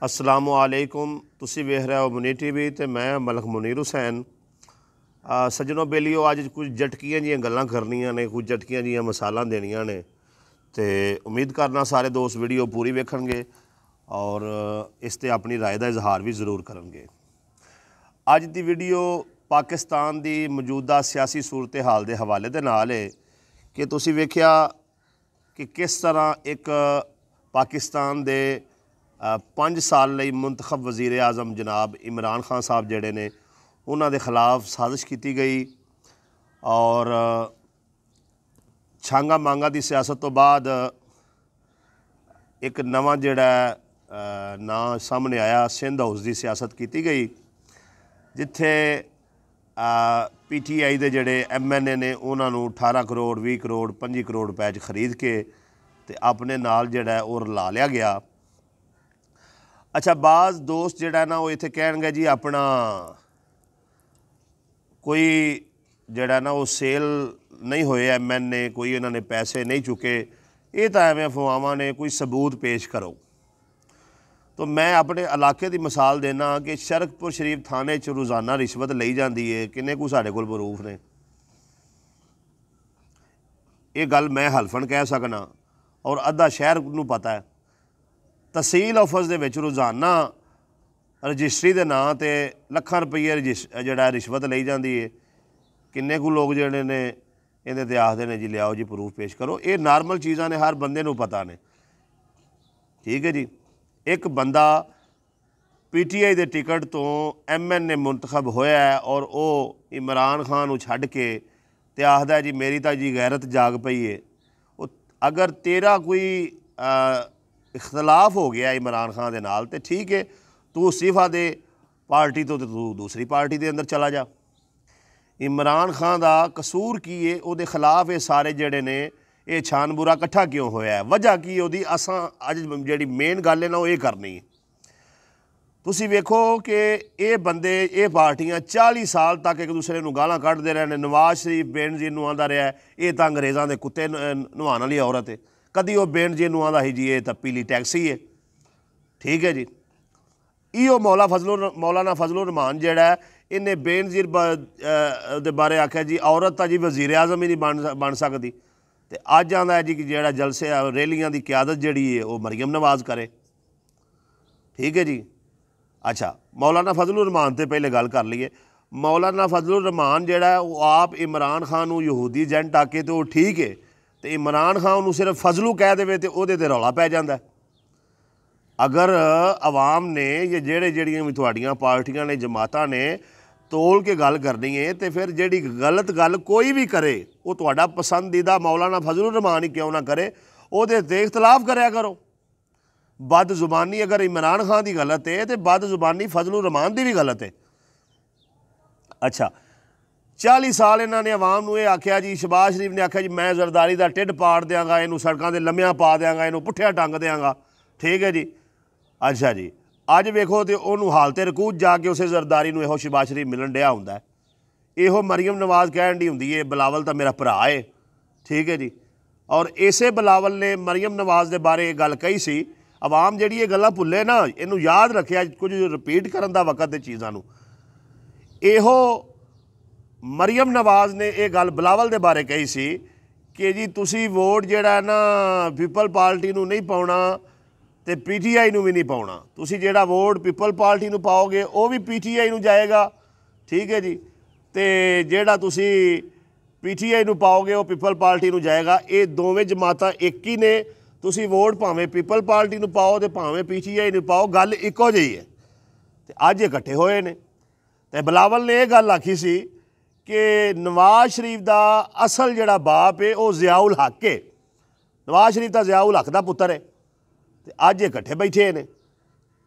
अस्सलामुअलैकुम। तुसी वेख रहे हो मुनीर टीवी ते मैं मलक मुनीर हुसैन। सज्जनों बेलियो अज कुछ झटकियां जियां गल्लां करनियां ने, कुछ झटकियां जियां मसालां देनियां ने ते उम्मीद करना सारे दोस्त वीडियो पूरी वेखणगे और इस ते अपनी राय का इजहार भी जरूर करनगे। अज दी वीडियो पाकिस्तान दी मौजूदा सियासी सूरत हाल के हवाले दे नाल है कि तुसी वेख्या कि किस तरह एक पाकिस्तान दे 5 साल लई मुंतखब वज़ीर आज़म जनाब इमरान खान साहब जिहड़े ने उन्हां दे खिलाफ साजिश की गई और छांगा मांगा की सियासत तो बाद एक नवा जिहड़ा ना सामने आया, सिंध हाउस की सियासत की गई जिथे PTI दे जिहड़े MNA ने उन्होंने 18 करोड़ 20 करोड़ 25 करोड़ रुपए च खरीद के ते अपने नाल जिहड़ा वो रला लिया गया। अच्छा, बाज़ दोस्त जिहड़ा ना वो इत्थे कहणगे जी अपना कोई जिहड़ा ना वो सेल नहीं होए MNA, कोई इन्होंने पैसे नहीं चुके, ये तो एवें अफवाहां ने, कोई सबूत पेश करो। तो मैं अपने इलाके की मिसाल देना कि शरकपुर शरीफ थाने च रोज़ाना रिश्वत ली जाती है। किन्ने को साढ़े कोल प्रूफ ने, ये गल मैं हलफन कह सकना और अद्धा शहर नूं पता है। तहसील ऑफिस दे विच रोज़ाना रजिस्ट्री के नाँ ते लखां रुपये जिहड़ा रिश्वत ली जाती है। किन्ने को लोग जिहड़े ने इहदे ते आखदे ने जी लियाओ जी प्रूफ पेश करो। ये नॉर्मल चीज़ां ने, हर बंदे नूं पता ने। ठीक है जी, एक बंदा PTI के टिकट तो MNA मुंतखब होया है और वो इमरान खान नूं छड्ड के ते आखदा जी मेरी तो जी गैरत जाग पई है। अगर तेरा कोई इख्तलाफ हो गया इमरान खान के नाल ते ठीक है, तू इस्तीफा दे पार्टी तो तू दूसरी पार्टी के अंदर चला जा। इमरान खान का कसूर की है, वो खिलाफ ये सारे जड़े ने ये छान बुरा कट्ठा क्यों होया है, वजह की है, असां अज जी मेन गल है ना वो ये करनी है। तुसी वेखो कि ये बंदे ये पार्टियां 40 साल तक एक दूसरे को गालां कढ़दे रहे हैं। नवाज शरीफ बेनजीर नूं आंदा रहा है ये तो अंग्रेज़ों के कुत्ते नवाण वाली औरत है, कदी वो बेनजीर नूं आंदा ही जी ये तो पीली टैक्सी है। ठीक है जी, इहो मौलाना फजलुर रहमान जिहड़ा है इन्हें बेनजीर दे बारे आख्या जी औरत तो जी वज़ीर आज़म ही नहीं बन सकती। तो अज आंदा है जी कि जिहड़ा जलसे रैलियां की क्यादत जिहड़ी है वो मरियम नवाज करे। ठीक है जी। अच्छा, मौलाना फजलुर रहमान ते पहले गल कर लीए। मौलाना फजलुर रहमान जिहड़ा है वो आप इमरान खान नूं यहूदी एजेंट आके तो ठीक है, तो इमरान खान नूं सिर्फ फजलू कह देवे तो उहदे ते रौला पै जांदा। अगर आवाम ने ये जिहड़ियां भी तुहाड़ियां पार्टियां ने, जमातां ने तोल के गल करनी है तो फिर जिहड़ी गलत गल कोई भी करे वो तुहाडा पसंदीदा मौलाना फजलुर रहमान ही क्यों ना करे, उहदे ते इख्तलाफ करया करो। बद जुबानी अगर इमरान खान की गलत है तो बद जुबानी फजलुर रहमान की भी गलत है। अच्छा, 40 साल इन्होंने आवाम नूं ये आख्या जी, शहबाज शरीफ ने आख्या जी मैं जरदारी का ढिड पाड़ देंगा, इनू सड़कों के लम्मियां पा देंगा, इनू पुठिया टंग देंगा। ठीक है जी। अच्छा जी, अज वेखो तो उन्होंने हालते रकूच जाके उस जरदारी नूं इहो शहबाज शरीफ मिलन दिया हुंदा है। इहो मरियम नवाज कहण दी हुंदी है बिलावल तो मेरा भरा है। ठीक है जी। और इसे बिलावल ने मरियम नवाज के बारे गल कही सी। आवाम जिहड़ी ये गल्लां भुल्ले ना, इनू याद रखे, कुछ रिपीट करन दा वक्त है चीज़ां नूं। इहो मरियम नवाज ने यह गल बिलावल के बारे कही सी कि जी तुसी वोट जिहड़ा ना पीपल पार्टी नूं नहीं पाउणा ते PTI नूं भी नहीं पाउणा। तुसी जिहड़ा वोट पीपल पार्टी नूं पाओगे वो भी PTI नूं जाएगा। ठीक है जी। ते जिहड़ा तुसी PTI नूं पाओगे वो पीपल पार्टी नूं जाएगा। ये दोवें जमातां एक ही ने। तुसी वोट भावें पीपल पार्टी नूं पाओ ते भावें PTI नूं पाओ, गल इक्को जी है। ते अज इकट्ठे होए ने ते बिलावल ने यह गल आखी सी कि नवाज शरीफ का असल जिहड़ा बाप है वो ज़ियाउल हक है। नवाज शरीफ तो ज़ियाउल हक का पुत्र है। तो अज इकट्ठे बैठे ने।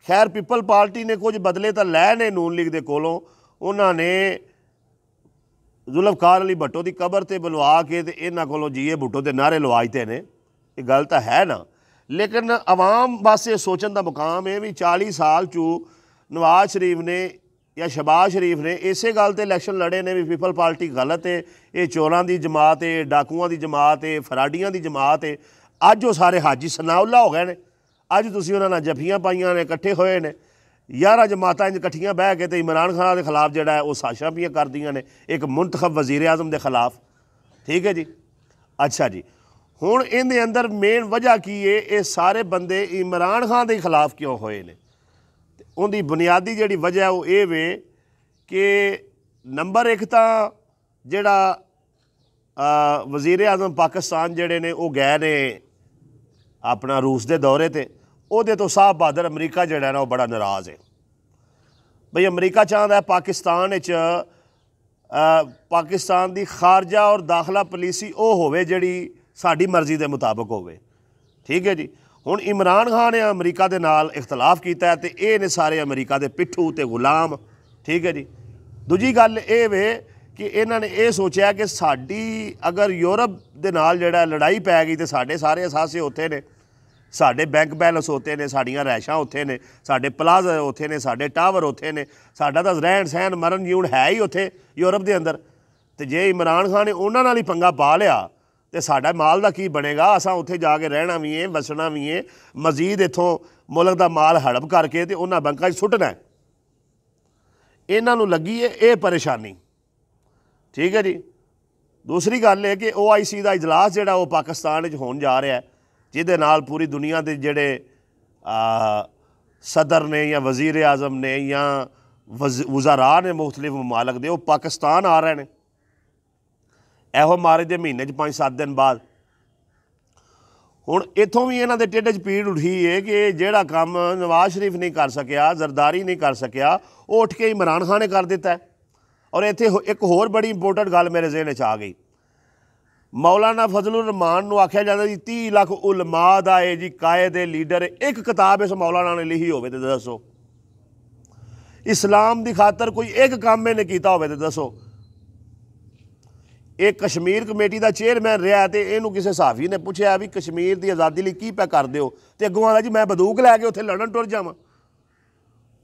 खैर पीपल पार्टी ने कुछ बदले तो लै ने नून लीग के कोलों। उन्होंने जुल्फकार अली भट्टो की कबर से बुलवा के ते इन्हां कोलों जीए भुट्टो के नारे लवाजते हैं। ये गल तो है ना, लेकिन आवाम बस ये सोचने का मुकाम है भी 40 साल चू नवाज शरीफ ने या शहबाज शरीफ ने इसे गल ते इलैक्शन लड़े ने भी पीपल पार्टी गलत है, ये चोरां की जमात है, डाकुआं की जमात है, फराडियां की जमात है। अज वो सारे हाजी सनाउल्ला हो गए ने। अज तुसीं उन्हां नाल जफियां पाइयां ने, इकट्ठे होए ने, 11 जमातां इंज इकट्ठियां बह के ते इमरान खान के खिलाफ जिहड़ा है वो साजिशां पियां करदियां ने एक मुंतखब वज़ीर आज़म के खिलाफ। ठीक है जी। अच्छा जी, हुण इहदे अंदर मेन वजह की है, ये सारे बंदे इमरान खान के खिलाफ क्यों होए ने? उनकी बुनियादी जिहड़ी वजह वो ये वे कि नंबर एक तो जिहड़ा वज़ीर आज़म पाकिस्तान जिहड़े ने वो गए ने अपना रूस के दौरे ते, उहदे तो साहब बहादुर अमरीका जिहड़ा ना वो बड़ा नाराज़ है। बई अमरीका चाहता है पाकिस्तान की खारजा और दाखला पॉलिसी वो होवे जिहड़ी साडी मर्जी के मुताबिक होवे। ठीक है जी। हुण इमरान खान ने अमरीका के नाल इख्तलाफ किया तो ये ने सारे अमरीका के पिट्ठू ते गुलाम। ठीक है जी। दूजी गल ये वे कि इन्होंने ये सोचा कि साडी अगर यूरोप के नाल जिहड़ा लड़ाई पै गई तो साढ़े सारे असासे उत्थे ने, साढ़े बैंक बैलेंस उत्थे ने, साड़ियाँ रैशां उत्थे ने, साढ़े प्लाजा उत्थे ने, साढ़े टावर उत्थे ने, साडा तो रहन सहन मरन जीवन है ही उत्थे यूरोप के अंदर। तो जे इमरान खान ने उन्हां नाल ही पंगा पा लिया तो साडा माल का की बनेगा? असां उत्थे जाके रहना भी है, वसना भी है, मजीद इत्थों मुल्क का माल हड़प करके तो उन्हां बैंकां 'च सुट्टना है। इन्हां नूं लगी है ये परेशानी। ठीक है जी। दूसरी गल है कि OIC का इजलास जिहड़ा वो पाकिस्तान च होण जा रहा है, जिहदे नाल पूरी दुनिया के जिहड़े सदर ने या वज़ीर आज़म ने या वज़ारा ने मुख्तलिफ ममालक दे, वो पाकिस्तान आ रहे हैं एहो मार्च के महीने 5-7 दिन बाद। हुण इत्थों भी इन्हां दे ढिड 'च पीड़ उठी है कि जिहड़ा काम नवाज शरीफ नहीं कर सकिया, जरदारी नहीं कर सकिया, वो उठ के इमरान खान ने कर दिता है। और इत्थे एक होर बड़ी इंपोर्टेंट गल मेरे ज़हन च आ गई। मौलाना फजलुर रहमान नूं आख्या जाता जी 30 लाख उलमा दा है जी, कायदे लीडर, एक किताब इस मौलाना ने लिखी होवे ते दसो, इस्लाम की खातर कोई एक काम इन्हें किया होवे ते दसो। एक कश्मीर कमेटी का चेयरमैन रहा तो इनू किसी सहाफ़ी ने पूछा भी कश्मीर की आज़ादी लिए की पै कर दो, तो अगों आला जी मैं बंदूक लैके उत्थे लड़न टुर जावां।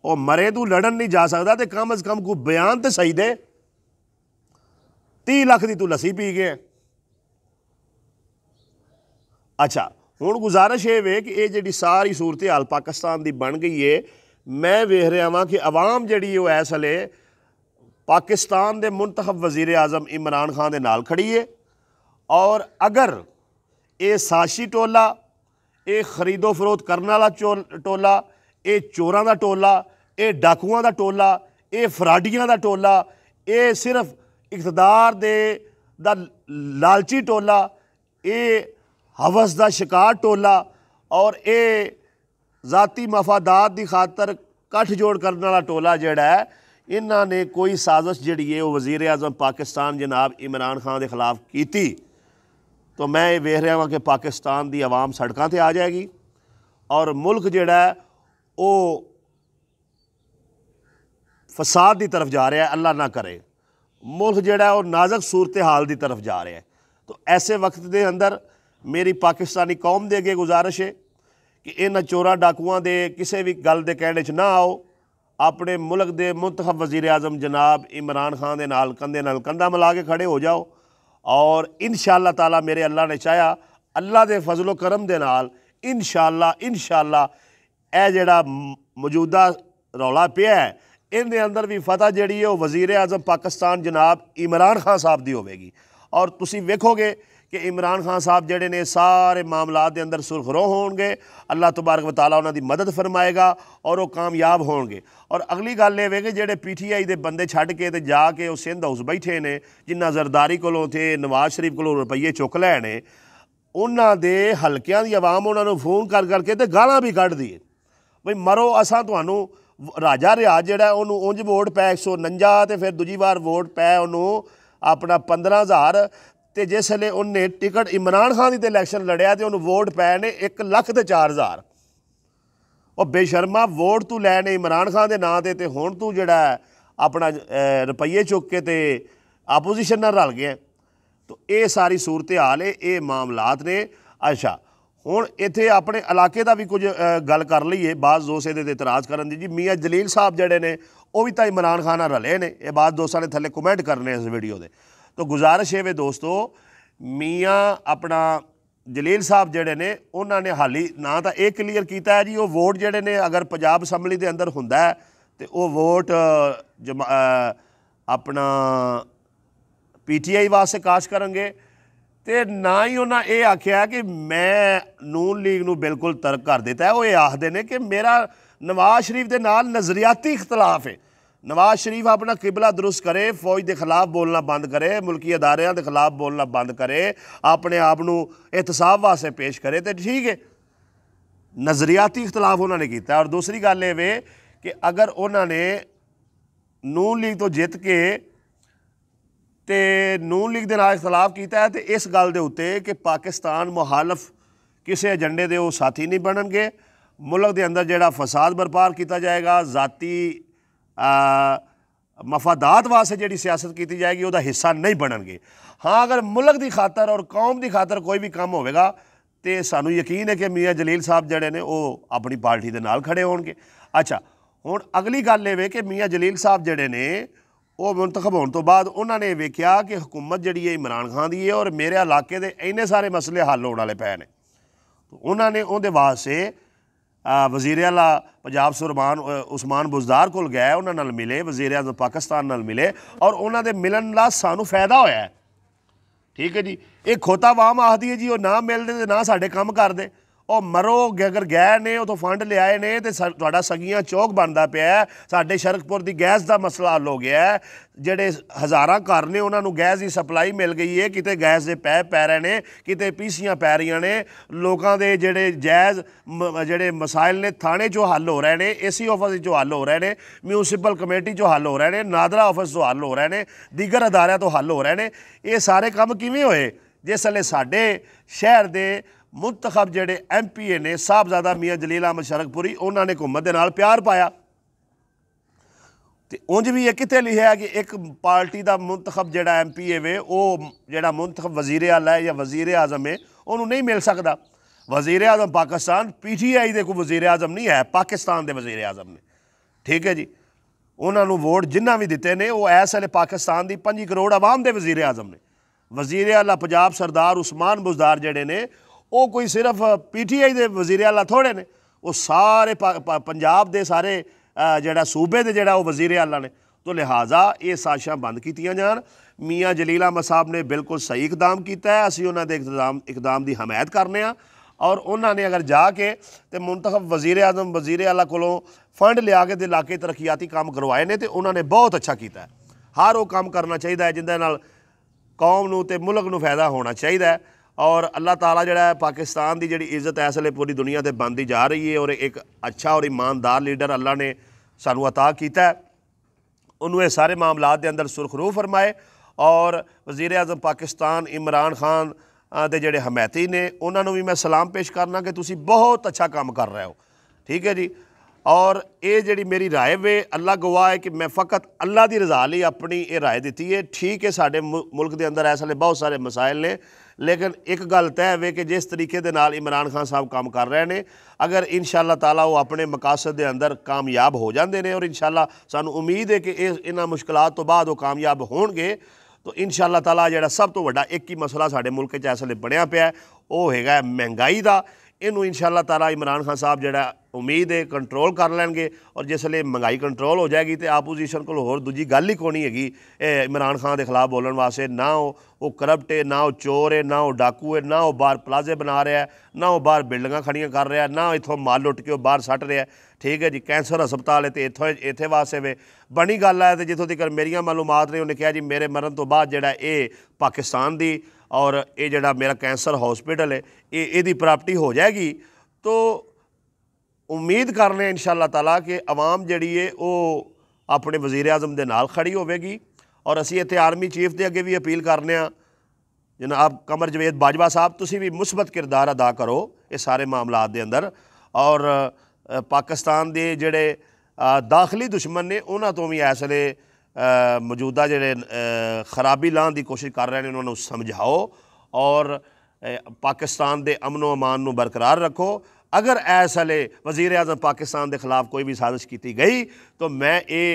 और मरे तू लड़न नहीं जा सकता तो कम अज़ कम कोई बयान तो सही दे। 30 लाख की तू लस्सी पी गया। अच्छा, हुण गुजारिश ये वे कि ये जी सारी सूरत हाल पाकिस्तान की बन गई है। मैं वेख रहा वहाँ कि अवाम जी वो इस वेले पाकिस्तान के मुंतखब वज़ीर आज़म इमरान खान के नाल खड़ी है। और अगर ये साजिशी टोला, ये खरीदो फरोख्त करने वाला टोला, ये चोरां का टोला, ये डाकुआं का टोला, ये फराडियां का टोला, ये सिर्फ इकतदार दा लालची टोला, ये हवस का शिकार टोला और ये ज़ाती मफादात की खातर कट्ठ जोड़ करने वाला टोला जिहड़ा है, इन्हां ने कोई साजिश जिहड़ी है वो वज़ीर आज़म पाकिस्तान जनाब इमरान खान के खिलाफ की। तो मैं ये वेख रहा हूँ कि पाकिस्तान की आवाम सड़कों पर आ जाएगी और मुल्क जिहड़ा है वो फसाद की तरफ जा रहा है। अल्लाह ना करे मुल्क जिहड़ा है वो नाजुक सूरत हाल की तरफ जा रहा है। तो ऐसे वक्त के अंदर मेरी पाकिस्तानी कौम दे अगे गुजारिश है कि इन्हां चोरां डाकुआं दे किसी भी गल दे कहने च ना आओ। अपने मुल्क के मुंतखब वज़ीर आज़म जनाब इमरान खान के नाल कंधे नाल कंधा मिला के खड़े हो जाओ और इंशाअल्लाह ताला मेरे अल्लाह ने चाहा अल्लाह के फजलो करम दे नाल इंशाअल्लाह यह जिहड़ा मौजूदा रौला पिया है इनके अंदर भी फतह जिहड़ी है वो वज़ीर आज़म पाकिस्तान जनाब इमरान खान साहब की होवेगी। और तुसीं वेखोगे कि इमरान खान साहब जिहड़े ने सारे मामलात के अंदर सुरखरो होणगे, अल्लाह तबारक व तआला उन्हां दी मदद फरमाएगा और वो कामयाब होणगे। और अगली गल ये वे कि जिहड़े PTI के बंदे छड्ड के ते जाके वो सिंध हाउस बैठे ने, जिन्ना जरदारी कोलों थे नवाज शरीफ कोलों रुपये चुक लैने, उन्हां दे हलकियां दी आवाम उन्हां नूं फोन कर करके ते गालां भी कढ दी बई मरो असां तुहानूं राजा रियाज जिहड़ा उन्होंने उंज वोट पै 149 तो फिर दूजी बार वोट पै उन्होंने अपना 15,000 तो जिसले उन्हें टिकट इमरान खान की तो इलैक्शन लड़िया तो उन्होंने वोट पै ने 1,04,000। और बेशर्मा वोट तू लैने इमरान खान के नाँ से हुण तू जिहड़ा अपना रुपये चुक के ते आपोजिशन नाल रल गया। तो ये सारी सूरत हाल है, ये मामलात ने। अच्छा हुण इत्थे अपने इलाके का भी कुछ गल कर लईए, बाज़ दोस्त इहदे ते इतराज़ करन दी जी। मियाँ जलील साहब जिहड़े ने वो भी तो इमरान खान नाल रले ने, ये बाज़ दोस्तों ने थल्ले कमेंट करने इस वीडियो दे। तो गुजारिश है वे दोस्तों, मियाँ अपना ਜਲੀਲ ਸਾਹਿਬ ਜਿਹੜੇ ਨੇ ਉਹਨਾਂ ਨੇ ਹਾਲੀ ਨਾ ਤਾਂ ਇਹ ਕਲੀਅਰ ਕੀਤਾ ਹੈ ਜੀ ਉਹ ਵੋਟ ਜਿਹੜੇ ਨੇ ਅਗਰ ਪੰਜਾਬ ਅਸੈਂਬਲੀ ਦੇ ਅੰਦਰ ਹੁੰਦਾ ਹੈ ਤੇ ਉਹ ਵੋਟ ਆਪਣਾ PTI ਵਾਸਤੇ ਕਾਸ਼ ਕਰਨਗੇ, ਤੇ ਨਾ ਹੀ ਉਹਨਾਂ ਇਹ ਆਖਿਆ ਕਿ ਮੈਂ ਨੂਨ ਲੀਗ ਨੂੰ ਬਿਲਕੁਲ ਤਰਕ ਕਰ ਦਿੱਤਾ। ਉਹ ਇਹ ਆਖਦੇ ਨੇ ਕਿ ਮੇਰਾ ਨਵਾਜ਼ ਸ਼ਰੀਫ ਦੇ ਨਾਲ ਨਜ਼ਰੀਆਤੀ ਇਖਤਲਾਫ ਹੈ। नवाज शरीफ अपना किबला दुरुस्त करे, फौज के खिलाफ बोलना बंद करे, मुल्की अदारियां के खिलाफ बोलना बंद करे, अपने आप को एहतसाब वास्ते पेश करे तो ठीक है। नज़रियाती इख्तलाफ उन्होंने किया। और दूसरी गल ये कि अगर उन्होंने नून लीग तो जित के ते नून लीग के नाल इख्तलाफ किया है तो इस गल के उत्ते कि पाकिस्तान मुखालफ किसी एजेंडे के वो साथी नहीं बननगे, मुल्क के अंदर जिहड़ा फसाद बरपा किया जाएगा, जाती मफादात वास्ते जिहड़ी सियासत की जाएगी उसका हिस्सा नहीं बननगे। हाँ अगर मुल्क की खातर और कौम की खातर कोई भी काम होगा तो सानू यकीन है कि मियाँ जलील साहब जिहड़े ने वो अपनी पार्टी के नाल खड़े होणगे। अच्छा हुण अगली गल ये कि मियाँ जलील साहब जिहड़े ने वो मुंतखब होने तो बाद उन्होंने वेख्या कि हुकूमत जिहड़ी है इमरान खान की है और मेरे इलाके के इन्ने सारे मसले हल होने वाले पे ने, तो उन्होंने उहदे वास्ते वज़ीर आला पंजाब उस्मान बुज़दार कोल गए, उन्होंने नाल मिले, वज़ीर आज़म पाकिस्तान नाल मिले और उन्होंने मिलन ला सानू फायदा होया है। ठीक है जी। एक खोता वाम आखदी है जी वो ना मिलते तो ना साडे काम करदे, और मरो अगर गए ने उतों फंड लियाए ने तो तुहाडा सगियां चौक बनता पिया, साडे शरकपुर की गैस का मसला हल हो गया है, ਜਿਹੜੇ ਹਜ਼ਾਰਾਂ ਘਰ ਨੇ ਉਹਨਾਂ ਨੂੰ ਗੈਸ ਦੀ ਸਪਲਾਈ ਮਿਲ ਗਈ ਹੈ, ਕਿਤੇ ਗੈਸ ਦੇ ਪੈਪ ਪੈ ਰਹੇ ਨੇ, ਕਿਤੇ ਪੀਸੀਆਂ ਪੈ ਰਹੀਆਂ ਨੇ, ਲੋਕਾਂ ਦੇ ਜਿਹੜੇ ਜਾਇਜ਼ ਜਿਹੜੇ ਮਸਾਇਲ ਨੇ ਥਾਣੇ 'ਚੋਂ ਹੱਲ ਹੋ ਰਹੇ ਨੇ, AC ਆਫਿਸ 'ਚੋਂ ਹੱਲ ਹੋ ਰਹੇ ਨੇ, ਮਿਊਨਸਿਪਲ ਕਮੇਟੀ 'ਚੋਂ ਹੱਲ ਹੋ ਰਹੇ ਨੇ, ਨਾਦਰਾ ਆਫਿਸ 'ਚੋਂ ਹੱਲ ਹੋ ਰਹੇ ਨੇ, ਦੀਗਰ ਅਦਾਰਿਆਂ ਤੋਂ ਹੱਲ ਹੋ ਰਹੇ ਨੇ। ਇਹ ਸਾਰੇ ਕੰਮ ਕਿਵੇਂ ਹੋਏ ਜਿਸ ਵੇਲੇ ਸਾਡੇ ਸ਼ਹਿਰ ਦੇ ਮੁੰਤਖਬ ਜਿਹੜੇ MPA ਨੇ ਸਾਹਿਬਜ਼ਾਦਾ ਮੀਆਂ ਜਲੀਲ ਅਹਿਮਦ ਸ਼ਰਕਪੁਰੀ ਉਹਨਾਂ ਨੇ हुकूमत ਦੇ ਨਾਲ ਪਿਆਰ ਪਾਇਆ। तो उंज भी ये कितने लिखा है कि एक पार्टी का मुंतखब जोड़ा MPA वे वो जोड़ा मुंतखब वज़ीर आला है या वज़ीर आज़म है उन्होंने नहीं मिल सकता। वज़ीर आज़म पाकिस्तान PTI दे कोई वज़ीर आज़म नहीं है, पाकिस्तान के वज़ीर आज़म ने। ठीक है जी। उन्होंने वोट जिन्ना भी दिते ने वो इस वेले पाकिस्तान की 5 करोड़ आवाम के वज़ीर आज़म ने। वज़ीर आला पंजाब सरदार उस्मान बुज़दार जोड़े ने वो कोई सिर्फ PTI के वज़ीर आला थोड़े ने, वो सारे पंजाब के सारे ਜਿਹੜਾ सूबे ਦੇ ਜਿਹੜਾ ਉਹ वज़ीर आला ने। तो लिहाजा ये साजिशां बंद कीतियां जान। मियाँ जलील अहमद साहब ने बिल्कुल सही इकदाम किया है, असीं उन्हां दे इकदाम की हमायत करने और उन्होंने अगर जाके तो मुंतखब वज़ीर आज़म वज़ीर आला कोलों फंड लिया के इलाके तरक्याती काम करवाए ने तो उन्होंने बहुत अच्छा किया है। हर वो काम करना चाहिए जिंदे नाल कौम नूं ते मुल्क नूं फायदा होना चाहिए। और अल्लाह ताला जिहड़ा पाकिस्तान की जिहड़ी इज़्ज़त इस वेले पूरी दुनिया ते बनती जा रही है और एक अच्छा और ईमानदार लीडर अल्लाह ने सानू अता कीता है, उन्होंने ये सारे मामलात के अंदर सुरखरू फरमाए। और वज़ीर आज़म पाकिस्तान इमरान खान के जिहड़े हमायती ने उन्होंने भी मैं सलाम पेश करना कि तुसी बहुत अच्छा काम कर रहे हो। ठीक है जी। और ये जिहड़ी मेरी राय वे अल्लाह गवाह है कि मैं फ़कत अल्लाह की रज़ा लई अपनी ये राय दी है। ठीक है साडे मुल्क के अंदर इस वेले बहुत सारे मसाइल ने, लेकिन एक गल तय है कि जिस तरीके दे नाल इमरान खान साहब काम कर रहे हैं अगर इंशाअल्लाह ताला वो अपने मकासद के अंदर कामयाब हो जाते हैं और इंशाअल्लाह सानू उम्मीद है कि इन्हां मुश्किलात तो बाद वो कामयाब होणगे तो इंशाअल्लाह ताला जिहड़ा सब तो वड्डा एक ही मसला साडे मुल्क च इस वेले बनिया पिया वो हैगा महंगाई का। इनू इंशाअल्लाह ताला इमरान खान साहब जिहड़ा उम्मीद है कंट्रोल कर लैणगे और जिसले महंगाई कंट्रोल हो जाएगी तो आपोजिशन को होर दूजी गल ही कोनी हैगी इमरान खान के खिलाफ बोलने वास्ते। ना वो करप्ट है, ना वो चोर है, ना वो डाकू है, ना वो बाहर प्लाजे बना रहा है, ना वो बाहर बिल्डिंगां खड़ियां कर रहा है, ना इत्थों माल लुट के वो बाहर सट रहा है। ठीक है जी। कैंसर हस्पताल है तो इत्थे वास्ते वे बनी गल है। तो जितों तक मेरिया मालूमात ने उन्हें कहा जी मेरे मरण तो बाद जिहड़ा ये पाकिस्तान की और ये जिहड़ा मेरा कैंसर हॉस्पिटल है ये प्रॉपर्टी हो जाएगी। तो उम्मीद करने इंशाअल्लाह ताला कि अवाम जिहड़ी है वो अपने वज़ीर आज़म दे नाल खड़ी होवेगी। और असीं इत्थे आर्मी चीफ के अगे भी अपील करने जनाब कमर जवेद बाजवा साहब तुसीं भी मुस्बत किरदार अदा करो ये सारे मामलात दे अंदर। और पाकिस्तान के जिहड़े दाखिली दुश्मन ने उन्हां तो भी इस वेले मौजूदा जिहड़े खराबी लाने की कोशिश कर रहे हैं उन्होंने समझाओ और पाकिस्तान के अमनो अमान नूं बरकरार रखो। अगर इस वेले वज़ीर आज़म पाकिस्तान के खिलाफ कोई भी साजिश की गई तो मैं ये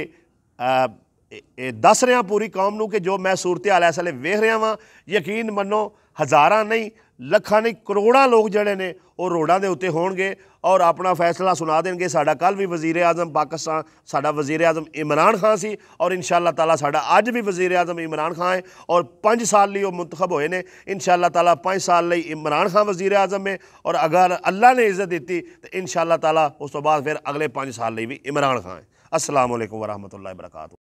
दस रहा पूरी कौम नूं कि जो मैं सूरत हाल इस वेले वेख रहा वां, यकीन मनो हज़ारां नहीं ਲੱਖਾਂ ਨਹੀਂ ਕਰੋੜਾਂ ਲੋਕ ਜਿਹੜੇ ਨੇ ਉਹ ਰੋਡਾਂ ਦੇ ਉੱਤੇ ਹੋਣਗੇ ਔਰ ਆਪਣਾ ਫੈਸਲਾ ਸੁਣਾ ਦੇਣਗੇ। ਸਾਡਾ ਕੱਲ੍ਹ ਵੀ ਵਜ਼ੀਰ ਆਜ਼ਮ ਪਾਕਿਸਤਾਨ, ਸਾਡਾ ਵਜ਼ੀਰ ਆਜ਼ਮ ਇਮਰਾਨ ਖਾਨ ਸੀ ਔਰ इंशाअल्लाह ताला साਡਾ ਅੱਜ ਵੀ वज़ीर आज़म इमरान खान है और 5 साल ਲਈ ਉਹ मुंतखब ਹੋਏ ਨੇ। इंशाअल्लाह ताला 5 साल ਲਈ इमरान खान वज़ीर आज़म है और अगर अल्लाह ने इज़्ज़त दी तो इंशाअल्लाह ताला उस तो बाद फिर अगले 5 साल ਲਈ भी इमरान खान है। अस्सलाम वालेकुम व रहमतुल्लाहि व बरकातुहू।